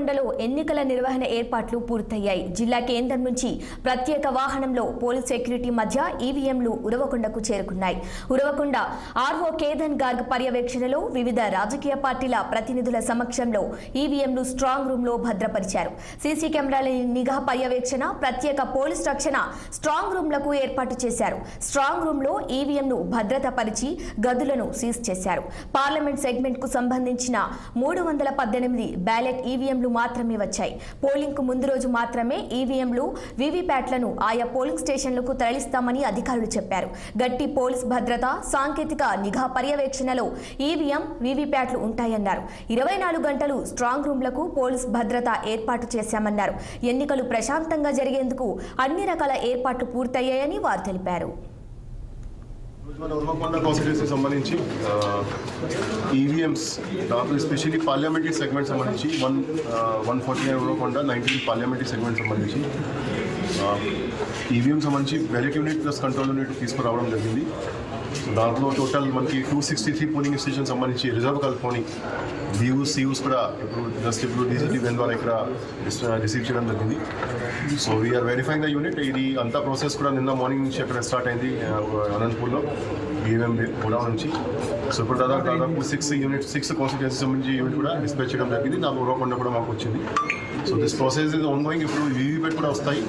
ఉరవకొండలో ఎన్నికల నిర్వహణ ఏర్పాట్లు పూర్తయ్యాయి. జిల్లా కేంద్రం నుంచి ప్రత్యేక వాహనంలో పోలీస్ సెక్యూరిటీ మధ్య ఈవీఎంలు ఉరవకొండకు చేరుకున్నాయి. ఉరవకొండ ఆర్ఓ కేదన్ గార్గ్ పర్యవేక్షణలో వివిధ రాజకీయ పార్టీల ప్రతినిధుల సమక్షంలో ఈవీఎంలు స్ట్రాంగ్ రూమ్ లో భద్రపరిచారు. సీసీ కెమెరాల నిఘా పర్యవేక్షణ, ప్రత్యేక పోలీస్ రక్షణ స్ట్రాంగ్ రూమ్లకు ఏర్పాటు చేశారు. స్ట్రాంగ్ రూమ్ లో ఈవీఎంను భద్రతపరిచి గదులను సీజ్ చేశారు. పార్లమెంట్ సెగ్మెంట్ కు సంబంధించిన 318 బ్యాలెట్ ఈవీఎంలు మాత్రమే వచ్చాయి. పోలింగ్ కు ముందు రోజు మాత్రమే ఈవీఎంలు, వీవీప్యాట్లను ఆయా పోలింగ్ స్టేషన్లకు తరలిస్తామని అధికారులు చెప్పారు. గట్టి పోలీస్ భద్రత, సాంకేతిక నిఘా పర్యవేక్షణలో ఈవీఎం, వీవీప్యాట్లు ఉంటాయన్నారు. 24 గంటలు స్ట్రాంగ్ రూమ్లకు పోలీస్ భద్రత ఏర్పాటు చేశామన్నారు. ఎన్నికలు ప్రశాంతంగా జరిగేందుకు అన్ని రకాల ఏర్పాట్లు పూర్తయ్యాయని వారు తెలిపారు. ఉరవకొండ కాన్స్టిట్యూన్సీ సంబంధించి ఈవీఎంస్ దాంట్లో ఎస్పెషల్లీ పార్లమెంటరీ సెగ్మెంట్ సంబంధించి 149 ఉరవకొండ 19 పార్లమెంటరీ సెగ్మెంట్ సంబంధించి ఈవీఎం సంబంధించి ballot unit plus control unit తీసుకురావడం జరిగింది. దాంట్లో టోటల్ మనకి 263 పోలింగ్ స్టేషన్ సంబంధించి రిజర్వ్ కలుపుకొని సియూస్ కూడా ఇప్పుడు డీజీటీ వెన్ ద్వారా ఇక్కడ రిసీవ్ చేయడం జరిగింది. So we are verifying the unit. ఇది అంతా ప్రాసెస్ కూడా నిన్న మార్నింగ్ నుంచి అక్కడ స్టార్ట్ అయింది అనంతపూర్లో ఈవీఎం గోడౌన్ నుంచి. సో ఇప్పుడు దాదాపు 6 కాన్స్టిట్యూన్సీ సంబంధించి యూనిట్ కూడా డిస్పాచ్ చేయడం జరిగింది. నాకు ఉరవకొండ కూడా మాకు వచ్చింది. So this process is on going. ఇప్పుడు వీవీప్యాట్ కూడా వస్తాయి.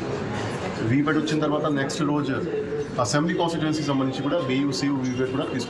వీవీప్యాట్ వచ్చిన తర్వాత నెక్స్ట్ రోజు అసెంబ్లీ కాన్స్టిట్యూన్సీ సంబంధించి కూడా వీవీప్యాట్ కూడా